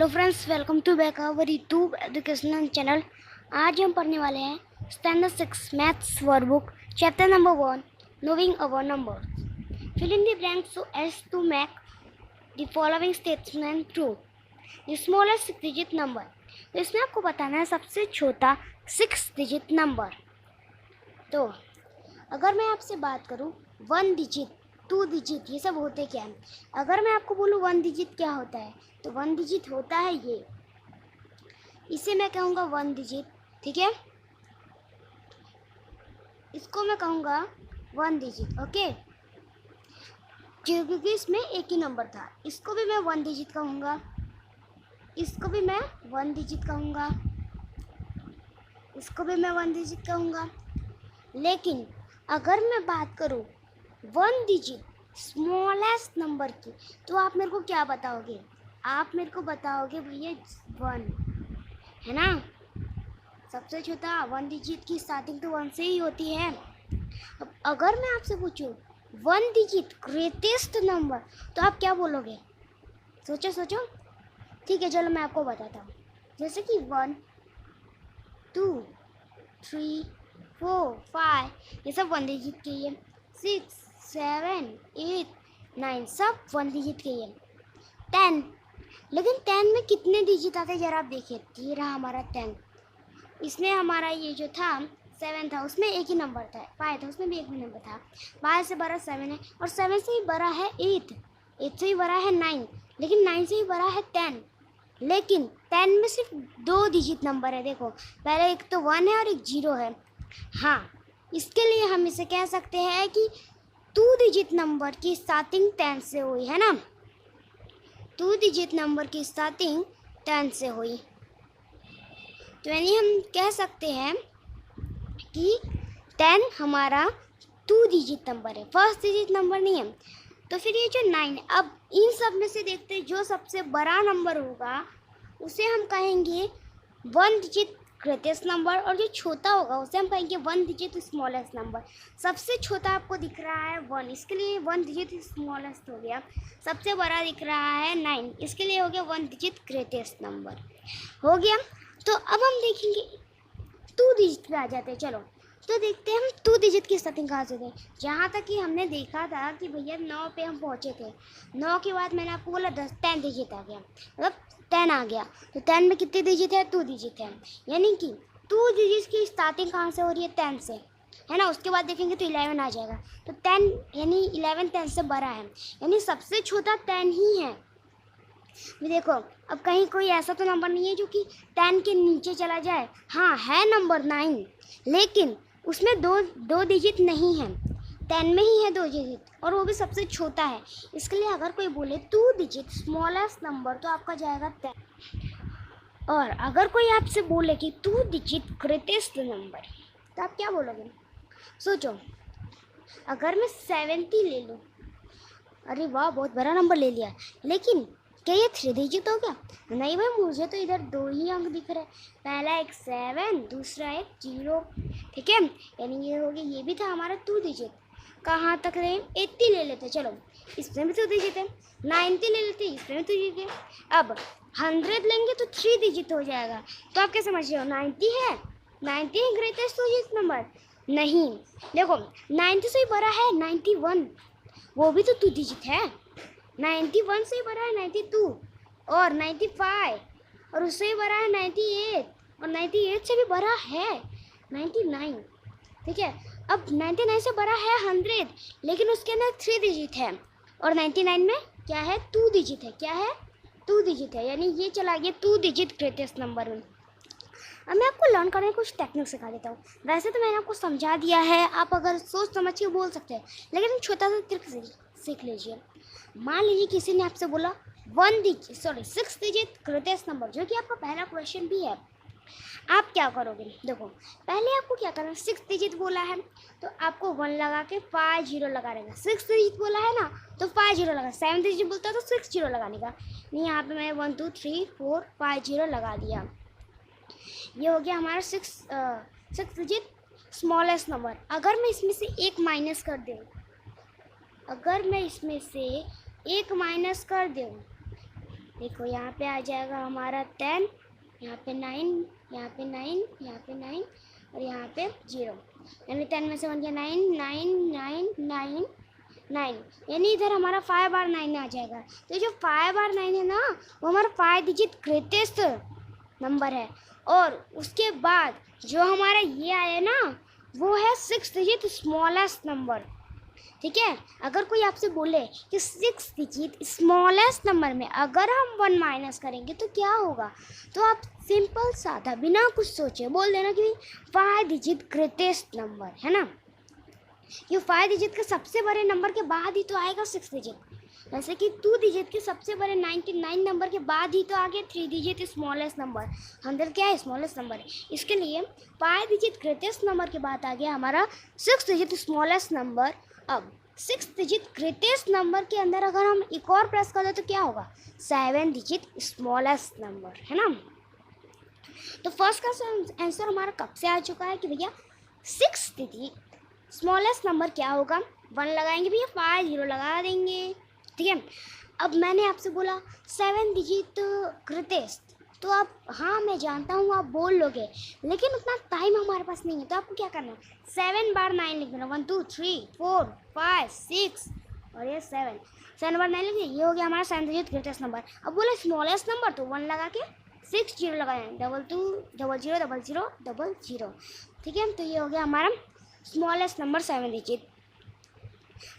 Friends, welcome to back our YouTube educational channel. आज हम पढ़ने वाले हैं standard 6 maths workbook chapter number 1 knowing our numbers. Fill in the blanks so as to make the following statement true. The smallest 6 digit number, तो इसमें आपको बताना है सबसे छोटा 6 डिजिट नंबर। तो अगर मैं आपसे बात करूं 1 डिजिट 2 डिजिट ये सब होते क्या हैं। अगर मैं आपको बोलूँ 1 डिजिट क्या होता है, तो 1 डिजिट होता है ये, इसे मैं कहूँगा 1 डिजिट, ठीक है। इसको मैं कहूँगा 1 डिजिट, ओके, क्योंकि इसमें एक ही नंबर था। इसको भी मैं 1 डिजिट कहूँगा, इसको भी मैं 1 डिजिट कहूँगा, इसको भी मैं 1 डिजिट कहूँगा। लेकिन अगर मैं बात करूँ 1 डिजिट स्मॉलेस्ट नंबर की, तो आप मेरे को क्या बताओगे? आप मेरे को बताओगे भैया 1 है ना, सबसे छोटा 1 डिजिट की स्टार्टिंग तो 1 से ही होती है। अब अगर मैं आपसे पूछूं 1 डिजिट ग्रेटेस्ट नंबर, तो आप क्या बोलोगे? सोचो सोचो। ठीक है, चलो मैं आपको बताता हूँ। जैसे कि 1 2 3 4 5 ये सब 1 डिजिट के ही है। 6 7 8 9 सब 1 डिजिट के ही है। 10, लेकिन 10 में कितने डिजिट आते हैं जरा आप देखिए। ये रहा हमारा 10, इसमें हमारा ये जो था 7 था, उसमें एक ही नंबर था। 5 था, उसमें भी एक ही नंबर था। 5 से बड़ा 7 है, और 7 से ही बड़ा है 8, 8 से ही बड़ा है 9, लेकिन 9 से ही बड़ा है 10। लेकिन 10 में सिर्फ 2 डिजिट नंबर है। देखो, पहले एक तो 1 है और एक 0 है। हाँ, इसके लिए हम इसे कह सकते हैं कि 2 डिजिट नंबर की स्टार्टिंग 10 से हुई है ना, 2 डिजिट नंबर की स्टार्टिंग 10 से हुई। तो यानी हम कह सकते हैं कि 10 हमारा 2 डिजिट नंबर है, फर्स्ट डिजिट नंबर नहीं है। तो फिर ये जो 9 है, अब इन सब में से देखते हैं जो सबसे बड़ा नंबर होगा उसे हम कहेंगे 1 डिजिट ग्रेटेस्ट नंबर, और जो छोटा होगा उसे हम कहेंगे 1 डिजिट स्मॉलेस्ट नंबर। सबसे छोटा आपको दिख रहा है 1, इसके लिए 1 डिजिट स्मॉलेस्ट हो गया। सबसे बड़ा दिख रहा है 9, इसके लिए हो गया 1 डिजिट ग्रेटेस्ट नंबर हो गया। तो अब हम देखेंगे 2 डिजिट पे आ जाते हैं। चलो तो देखते हैं हम 2 डिजिट की स्टार्टिंग कहाँ से थे। जहाँ तक कि हमने देखा था कि भैया 9 पे हम पहुँचे थे। 9 के बाद मैंने आपको बोला 10 डिजिट आ गया, मतलब 10 आ गया। तो 10 में कितने डिजिट है? 2 डिजिट है। यानी कि 2 डिजिट की स्टार्टिंग कहाँ से हो रही है? 10 से, है ना। उसके बाद देखेंगे तो 11 आ जाएगा। तो 10 यानी 11 10 से बड़ा है, यानी सबसे छोटा 10 ही है। भी देखो, अब कहीं कोई ऐसा तो नंबर नहीं है जो कि 10 के नीचे चला जाए। हाँ है नंबर 9, लेकिन उसमें दो डिजिट नहीं है, 10 में ही है 2 डिजिट, और वो भी सबसे छोटा है। इसके लिए अगर कोई बोले 2 डिजिट स्मॉलेस्ट नंबर, तो आपका जाएगा 10। और अगर कोई आपसे बोले कि 2 डिजिट ग्रेटेस्ट नंबर, तो आप क्या बोलोगे? सोचो, अगर मैं 70 ले लूँ, अरे वाह बहुत बड़ा नंबर ले लिया, लेकिन क्या ये 3 डिजिट हो गया? नहीं भाई, मुझे तो इधर 2 ही अंक दिख रहे हैं। पहला एक 7, दूसरा एक 0, ठीक है। यानी ये हो गया, ये भी था हमारा 2 डिजिट। कहाँ तक रहे? 80 ले लेते, चलो इसमें भी 2 डिजिट है। 90 ले लेते, इसमें भी 2 डिजिट है। अब 100 लेंगे तो 3 डिजिट हो जाएगा। तो आप क्या समझ रहे हो? 90 है, 90 है ग्रेटेस्ट डिजिट नंबर? नहीं, देखो 90 से ही बड़ा है 91, वो भी तो 2 डिजिट है। 91 से ही बड़ा है 92, और 95, और उससे ही बड़ा है 98, और 98 से भी बड़ा है 99, ठीक है। अब 99 से बड़ा है 100, लेकिन उसके अंदर 3 डिजिट है, और 99 में क्या है? 2 डिजिट है। क्या है? 2 डिजिट है। यानी ये चला गया 2 डिजिट ग्रेटेस्ट नंबर में। अब मैं आपको लर्न करने कुछ टेक्निक सिखा देता हूँ। वैसे तो मैंने आपको समझा दिया है, आप अगर सोच समझ के बोल सकते हैं, लेकिन छोटा सा ट्रिक सीख लीजिए। मान लीजिए किसी ने आपसे बोला 6 डिजिट ग्रेटेस्ट नंबर, जो कि आपका पहला क्वेश्चन भी है। आप क्या करोगे? देखो, पहले आपको क्या करना है, 6 डिजिट बोला है तो आपको 1 लगा के 5 0 लगा देगा। 6 डिजिट बोला है ना, तो 5 0 लगा। 7 डिजिट बोलता है तो 6 0 लगाने का। नहीं, यहाँ पे मैं 1 2 3 4 5 0 लगा दिया। ये हो गया हमारा 6 डिजिट स्मॉलेस्ट नंबर। अगर मैं इसमें से एक माइनस कर दूँ, देखो यहाँ पे आ जाएगा हमारा 10, यहाँ पे 9, यहाँ पे 9, यहाँ पे 9 और यहाँ पे 0, यानी 10 में से 1 गया 9, 9, 9, 9, 9, यानी इधर हमारा 5 बार 9 आ जाएगा। तो जो 5 बार 9 है ना, वो हमारा 5 डिजिट ग्रेटेस्ट नंबर है। और उसके बाद जो हमारा ये आया ना, वो है 6 डिजिट स्मॉलेस्ट नंबर। ठीक है, अगर कोई आपसे बोले कि 6 डिजिट स्मॉलेस्ट नंबर में अगर हम 1 माइनस करेंगे तो क्या होगा, तो आप सिंपल साधा बिना कुछ सोचे बोल देना कि 5 डिजिट ग्रेटेस्ट नंबर है ना। ये 5 डिजिट के सबसे बड़े नंबर के बाद ही तो आएगा 6 डिजिट, जैसे कि 2 डिजिट के सबसे बड़े 99 नंबर के बाद ही तो आ गया 3 डिजिट स्मॉलेस्ट नंबर। 100 क्या है, स्मॉलेस्ट नंबर है। इसके लिए 5 डिजिट ग्रेटेस्ट नंबर के बाद आ गया हमारा 6 डिजिट स्मॉलेस्ट नंबर। अब 6 डिजिट ग्रेटेस्ट नंबर के अंदर अगर हम एक और प्लस कर दे तो क्या होगा, 7 डिजिट स्मॉलेस्ट नंबर है ना। तो फर्स्ट का आंसर हमारा कब से आ चुका है कि भैया 6 डिजिट स्मॉलेस्ट नंबर क्या होगा, 1 लगाएंगे भैया, 5 0 लगा देंगे। ठीक है, अब मैंने आपसे बोला 7 डिजिट ग्रेटेस्ट, तो आप हाँ मैं जानता हूँ आप बोल लोगे, लेकिन उतना टाइम हमारे पास नहीं है। तो आपको क्या करना है, 7 बार 9 लिख देना, 1 2 3 4 5 6 और ये 7 बार 9 लिख दिया, ये हो गया हमारा 7 डिजिट ग्रेटेस्ट नंबर। अब बोले स्मॉलेस्ट नंबर, तो 1 लगा के 6 0 लगाए, 2 2 0 0 0 0 0। ठीक है, तो ये हो गया हमारा smallest number 7 digit.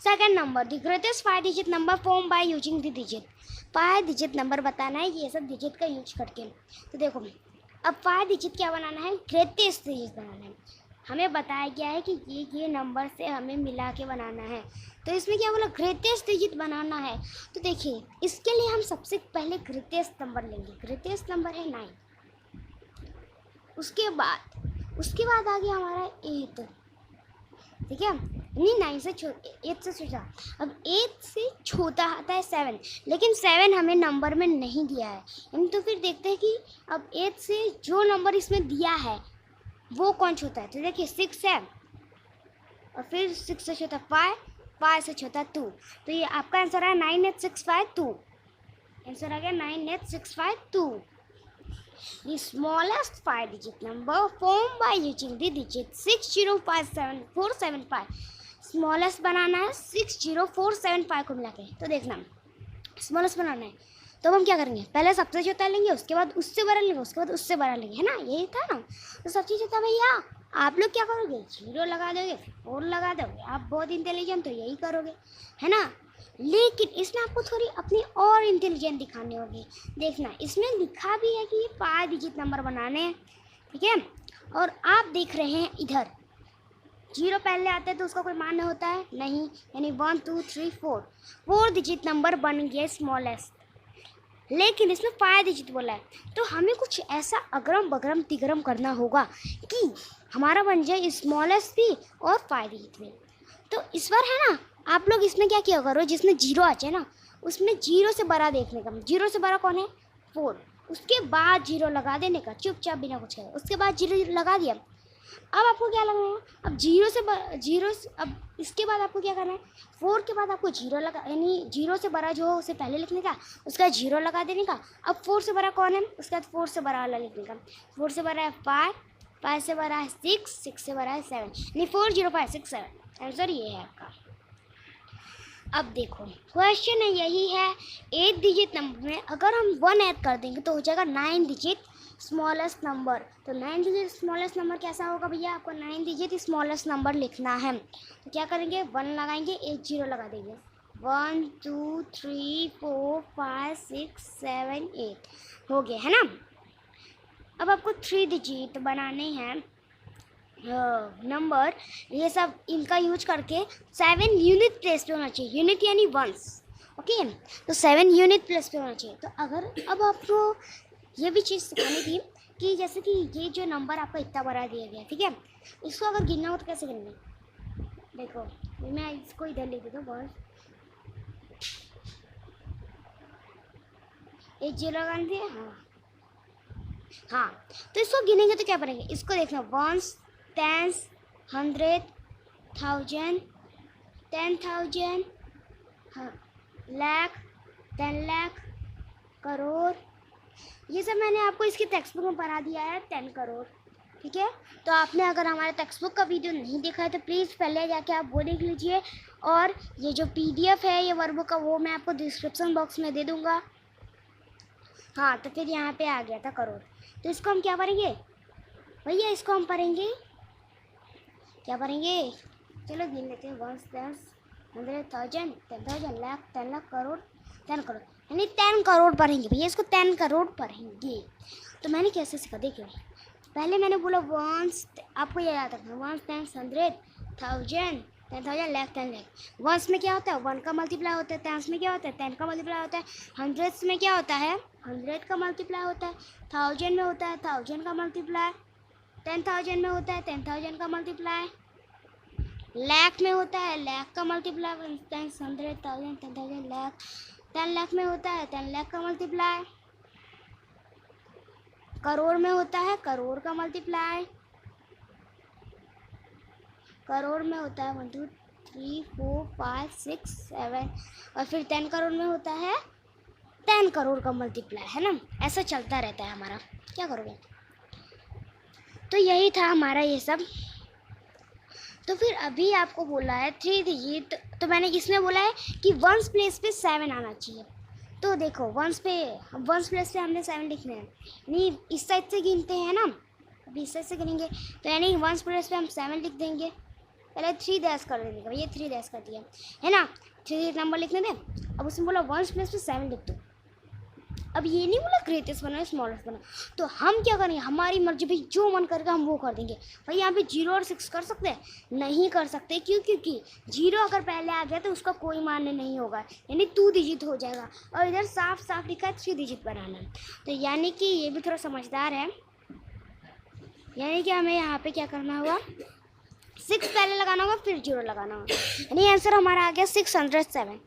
Second number, the greatest 5 digit number form by using the digit. 5 digit number बताना है ये सब डिजिट का यूज करके। तो देखो अब 5 डिजिट क्या बनाना है, ग्रेटेस्ट डिजिट बनाना है। हमें बताया गया है कि ये नंबर से हमें मिला के बनाना है, तो इसमें क्या बोला, ग्रेटेस्ट डिजिट बनाना है। तो देखिए इसके लिए हम सबसे पहले ग्रेटेस्ट नंबर लेंगे। ग्रेटेस्ट नंबर है 9, उसके बाद आ गया हमारा 8। ठीक है, नहीं 9 से 8 से छोटा। अब 8 से छोटा आता है 7, लेकिन 7 हमें नंबर में नहीं दिया है, यानी तो फिर देखते हैं कि अब 8 से जो नंबर इसमें दिया है वो कौन छोटा है। तो देखिए 6 है और फिर 6 से छोटा 5, 5 से छोटा 2। तो ये आपका आंसर है 98652। आंसर आ गया 98652। The smallest 5 digit number formed by using the digit 6057475। Smallest बनाना है 60475 को मिला के। तो देखना स्मॉलेस्ट बनाना है तो हम क्या करेंगे, पहले सबसे छोटा लेंगे, उसके बाद उससे बड़ा लेंगे, उसके बाद उससे बड़ा लेंगे, है ना, यही था ना। तो सबसे छोटा भैया आप लोग क्या करोगे, 0 लगा दोगे, 4 लगा दोगे। आप बहुत इंटेलिजेंट हो, यही करोगे, है ना। लेकिन इसमें आपको थोड़ी अपनी और इंटेलिजेंट दिखानी होगी। देखना इसमें लिखा भी है कि ये 5 डिजिट नंबर बनाने हैं, ठीक है। और आप देख रहे हैं इधर 0 पहले आता है तो उसका कोई मान होता है नहीं, यानी 1 2 3 4 डिजिट नंबर बन गया स्मॉलेस्ट। लेकिन इसमें 5 डिजिट बोला है, तो हमें कुछ ऐसा अगरम बगरम तिगरम करना होगा कि हमारा बन जाए स्मॉलेस्ट भी और 5 डिजिट भी। तो इस बार है ना, आप लोग इसमें क्या किया करो, जिसमें 0 आ जाए ना उसमें 0 से बड़ा देखने का। 0 से बड़ा कौन है, 4। उसके बाद 0 लगा देने का, चुपचाप बिना कुछ करे। उसके बाद 0 लगा दिया। अब आपको क्या लगना है, अब 0 से अब इसके बाद आपको क्या करना है, 4 के बाद आपको 0 लगा, यानी 0 से बड़ा जो हो उसे पहले लिखने का, उसका 0 लगा देने का। अब 4 से बड़ा कौन है, उसके बाद 4 से बड़ा वाला लिखने का। 4 से बड़ा है 5, 5 से बड़ा है 6, 6 से बड़ा है 7, यानी 4 0 5 6 7। आंसर ये है आपका। अब देखो क्वेश्चन है यही है, 8 डिजिट नंबर में अगर हम 1 ऐड कर देंगे तो हो जाएगा 9 डिजिट स्मॉलेस्ट नंबर। तो 9 डिजिट स्मॉलेस्ट नंबर कैसा होगा भैया, आपको 9 डिजिट स्मॉलेस्ट नंबर लिखना है। तो क्या करेंगे, 1 लगाएंगे, 1 0 लगा देंगे, 1 2 3 4 5 6 7 8 हो गया, है ना। अब आपको 3 डिजिट बनाने हैं नंबर, ये सब इनका यूज करके 7 यूनिट प्लेस पे होना चाहिए। यूनिट यानी वंस, ओके। तो 7 यूनिट प्लेस पे होना चाहिए। तो अगर अब आपको ये भी चीज़ सिखानी थी कि जैसे कि ये जो नंबर आपको इतना बड़ा दिया गया, ठीक है, इसको अगर गिनना हो तो कैसे गिनना है। देखो मैं इसको इधर ले देता हूँ, बस 1 0 लगाने दिए। हाँ, तो इसको गिनेंगे तो क्या बनेंगे, इसको देखना, वंस, टेंस, 100, 1000, 10,000, लाख, 10 लाख, करोड़, ये सब मैंने आपको इसकी टेक्स्ट बुक में पढ़ा दिया है 10 करोड़। ठीक है, तो आपने अगर हमारे टेक्स्ट बुक का वीडियो नहीं देखा है तो प्लीज़ पहले जाके आप वो देख लीजिए, और ये जो PDF है ये वर्कबुक का वो मैं आपको डिस्क्रिप्शन बॉक्स में दे दूँगा। हाँ, तो फिर यहाँ पे आ गया था करोड़, तो इसको हम क्या पढ़ेंगे भैया, इसको हम पढ़ेंगे, क्या पढ़ेंगे, चलो गिन लेते हैं, 1 10 100 1000 10,000 लाख 10 लाख करोड़ 10 करोड़, यानी 10 करोड़ पढ़ेंगे भैया, इसको 10 करोड़ पढ़ेंगे। तो मैंने कैसे सीखा देखिए, पहले मैंने बोला वंस, आपको ये याद रखना, 1 10 100 1000 10,000 लाख 10 लाख। वंस में क्या होता है, 1 का मल्टीप्लाई होता है, टेंस में क्या होता है, 10 का मल्टीप्लाई होता है, हंड्रेड्स में क्या होता है, 100 का मल्टीप्लाई होता है, 1000 में होता है 1000 का मल्टीप्लाई, 10,000 में होता है 10,000 का मल्टीप्लाई, लाख में होता है लाख का मल्टीप्लाई, 10 100 1000 10,000 लाख, 10 लाख में होता है 10 लाख का मल्टीप्लाई, करोड़ में होता है करोड़ का मल्टीप्लाई, करोड़ में होता है 1 2 3 4 5 6 7, और फिर 10 करोड़ में होता है 10 करोड़ का मल्टीप्लाई, है ना, ऐसा चलता रहता है हमारा। क्या करोगे, तो यही था हमारा ये सब। तो फिर अभी आपको बोला है 3 डिजिट, तो मैंने इसमें बोला है कि वंस प्लेस पे 7 आना चाहिए। तो देखो वंस प्लेस पे हमने 7 लिखने हैं, नहीं इस साइड से गिनते हैं ना, अभी इस साइड से गिनेंगे, तो यानी वंस प्लेस पे हम 7 लिख देंगे, पहले 3 डैश कर देंगे, ये 3 डैश कर दिया है ना, 3 नंबर लिखने दें। अब उसमें बोला वंस प्लेस पे 7 लिख दो, अब ये नहीं बोला ग्रेटेस्ट बना स्मॉलेस्ट बना, तो हम क्या करेंगे, हमारी मर्जी, भाई जो मन करेगा हम वो कर देंगे। भाई यहाँ पे 0 और 6 कर सकते हैं, नहीं कर सकते, क्यों, क्योंकि 0 अगर पहले आ गया तो उसका कोई मान्य नहीं होगा, यानी 2 डिजिट हो जाएगा, और इधर साफ साफ लिखा है 3 डिजिट बनाना, तो यानी कि ये भी थोड़ा समझदार है, यानी कि हमें यहाँ पे क्या करना होगा, 6 पहले लगाना होगा फिर 0 लगाना होगा, यानी आंसर हमारा आ गया 607।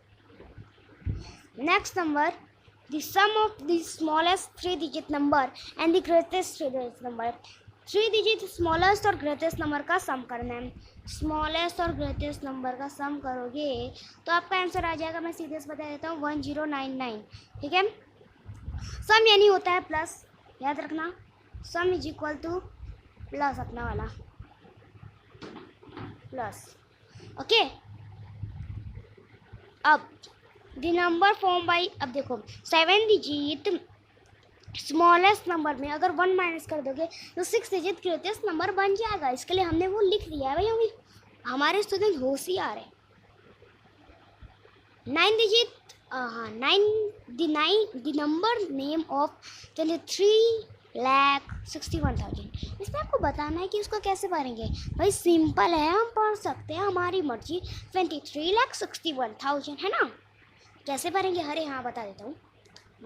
Next number, the sum of the smallest 3-digit number and the greatest 3-digit number, 3 digit smallest और greatest number का सम करना है। स्मॉलेस्ट और ग्रेटेस्ट नंबर का सम करोगे तो आपका आंसर आ जाएगा, मैं सीधे से बता देता हूँ, 1099। ठीक है, सम यानी होता है प्लस, याद रखना, सम इज इक्वल टू प्लस, अपना वाला प्लस, ओके। अब द नंबर फॉर्म बाई, अब देखो 7 डिजिट स्मॉलेस्ट नंबर में अगर 1 माइनस कर दोगे तो 6 डिजिट ग्रेटेस्ट नंबर बन जाएगा, इसके लिए हमने वो लिख दिया है भाई, हमारे स्टूडेंट होशियार है। 9 डिजिट, हाँ 9 द नंबर नेम ऑफ 23,61,000, इसमें आपको बताना है कि उसको कैसे पढ़ेंगे, भाई सिंपल है, हम पढ़ सकते हैं, हमारी मर्जी, 23,61,000 है ना, कैसे पढ़ेंगे, अरे हाँ बता देता हूँ,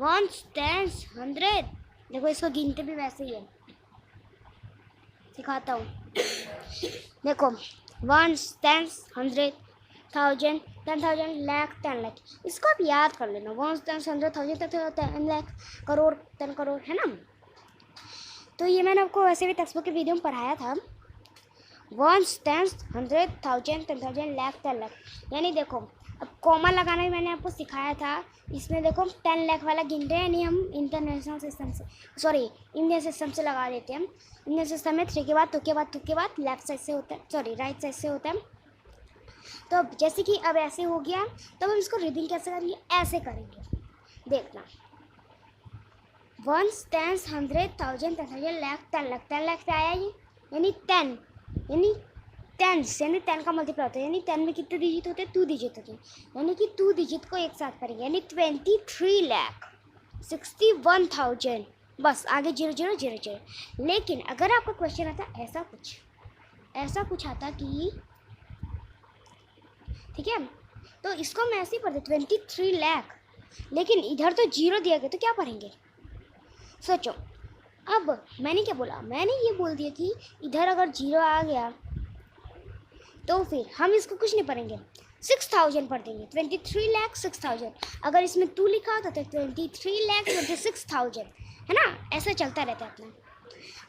1 10 100, देखो इसको गिनते भी वैसे ही है, सिखाता हूँ, देखो 1 10 100 1000 10,000 लाख 10 लाख, इसको आप याद कर लेना, 1 10 100 1000 10 लाख करोड़ 10 करोड़, है ना। तो ये मैंने आपको वैसे भी टेक्स्ट बुक के वीडियो में पढ़ाया था, 1 10 100 1000 10,000 लाख 10 लाख, यानी देखो अब कॉमा लगाना भी मैंने आपको सिखाया था, इसमें देखो 10 लाख वाला गिन रहे हैं, यानी हम इंटरनेशनल सिस्टम से, सॉरी इंडियन सिस्टम से लगा देते हैं, इंडियन सिस्टम में 3 के बाद 2 के बाद 2 के बाद लेफ्ट साइड से होता है, सॉरी राइट साइड से होता है। तो अब जैसे कि अब ऐसे हो गया, तब हम इसको रीडिंग कैसे करेंगे, ऐसे करेंगे, देखना, 1 10 100 1000 10,000 लाख 10 लाख, 10 लाख पे आया ये, यानी 10, यानी 10 का मल्टीप्लाई होता है, यानी 10 में कितने डिजिट होते हैं, 2 डिजिट होते हैं, यानी कि 2 डिजिट को एक साथ करेंगे, यानी 23,61,000, बस आगे 0 0 0 0। लेकिन अगर आपका क्वेश्चन आता ऐसा कुछ आता कि, ठीक है, तो इसको मैं ऐसे ही पढ़ दे 23 लाख, लेकिन इधर तो 0 दिया गया, तो क्या पढ़ेंगे, सोचो। अब मैंने क्या बोला, मैंने ये बोल दिया कि इधर अगर 0 आ गया तो फिर हम इसको कुछ नहीं पढ़ेंगे, 6,000 पढ़ देंगे, 23 लाख 6,000, अगर इसमें 2 लिखा होता तो 23 लाख 26,000, है ना, ऐसा चलता रहता है अपना।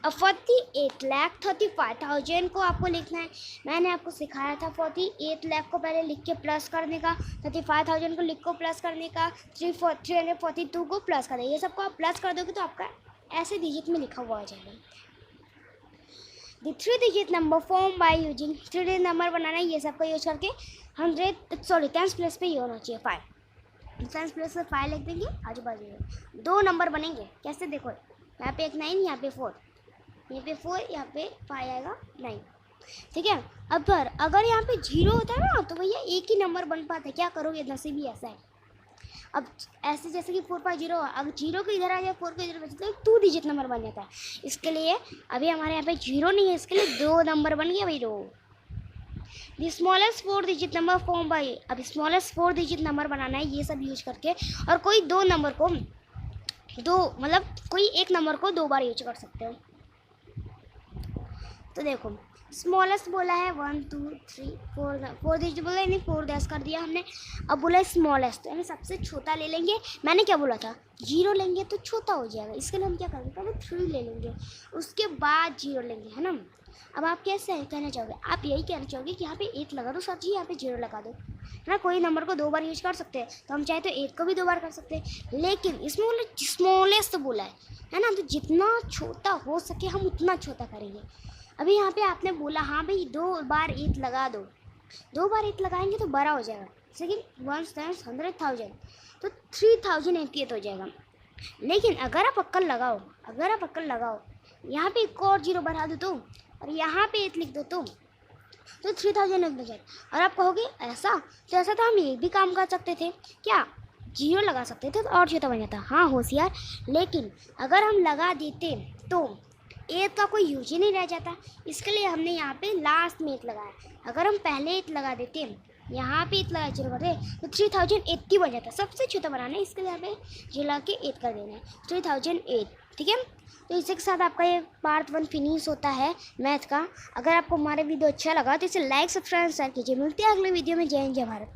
अब 48,35,000 को आपको लिखना है। मैंने आपको सिखाया था 48 लाख को पहले लिख के प्लस करने का, 35,000 को लिख को प्लस करने का, 342 को प्लस करने, ये सबको आप प्लस कर दोगे तो आपका ऐसे डिजिट में लिखा हुआ आ जाएगा। The 3 digit number form by using 3 digit number बनाना है, ये सबका यूज करके 10 प्लस पे ये होना चाहिए 5, 10 प्लस पे 5 लिख देंगे, आजू बाजू में 2 नंबर बनेंगे। कैसे देखो, यहाँ पे एक 9, यहाँ पे 4, यहाँ पे 4, यहाँ पे 5 आएगा 9, ठीक है। अब अगर यहाँ पे 0 होता है ना तो भैया एक ही नंबर बन पाता है, क्या करोगे, नसीब ही ऐसा है। अब ऐसे जैसे कि 4 5 0, अगर 0 को इधर आ जाए 4 को इधर बचे तो 2 डिजिट नंबर बन जाता है। इसके लिए अभी हमारे यहाँ पे 0 नहीं है, इसके लिए 2 नंबर बन गया भाई, 2। The smallest 4 digit number form bye, अब स्मॉलेस्ट 4 डिजिट नंबर बनाना है ये सब यूज करके, और कोई दो नंबर को मतलब कोई एक नंबर को 2 बार यूज कर सकते हो। तो देखो स्मॉलेस्ट बोला है 1 2 3 4 डिजिट बोला, यानी 4 डैश कर दिया हमने। अब बोला स्मॉलेस्ट, तो यानी सबसे छोटा ले लेंगे। मैंने क्या बोला था, 0 लेंगे तो छोटा हो जाएगा, इसके लिए हम क्या करेंगे, पहले 3 ले लेंगे, उसके बाद 0 लेंगे, है ना। अब आप कैसे कहना चाहोगे, आप यही कहना चाहोगे कि यहाँ पे 8 लगा दो सर जी, यहाँ पे 0 लगा दो, है ना। कोई नंबर को 2 बार यूज कर सकते हैं, तो हम चाहे तो 8 को भी 2 बार कर सकते हैं, लेकिन इसमें बोला स्मॉलेस्ट बोला है ना, तो जितना छोटा हो सके हम उतना छोटा करेंगे। अभी यहाँ पे आपने बोला हाँ भाई 2 बार 8 लगा दो, 2 बार 8 लगाएंगे तो बड़ा हो जाएगा, जैसे कि 1 टाइम्स 100,000 तो 3088 हो जाएगा। लेकिन अगर आप अक्कल लगाओ, यहाँ पे एक और 0 बढ़ा दो तो, और यहाँ पे 8 लिख दो तो 3000 हो जाएगा। और आप कहोगे ऐसा, तो ऐसा तो हम ये भी काम कर सकते थे, क्या 0 लगा सकते थे तो और छोटा बन जाता। हाँ होशियार, लेकिन अगर हम लगा देते तो 8 का कोई यूज ही नहीं रह जाता, इसके लिए हमने यहाँ पे लास्ट में 8 लगाया। अगर हम पहले 8 लगा देते, यहाँ पे 8 लगा 0 करते तो 3080 बन जाता। सबसे छोटा बनाना है, इसके लिए यहाँ पे 0 लगा के 8 कर देना है, 3008, ठीक है। तो इसी के साथ आपका ये पार्ट 1 फिनिश होता है मैथ का। अगर आपको हमारा वीडियो अच्छा लगा तो इसे लाइक सब्सक्राइब शेयर कीजिए। मिलते हैं अगले वीडियो में। जय हिंद जय भारत।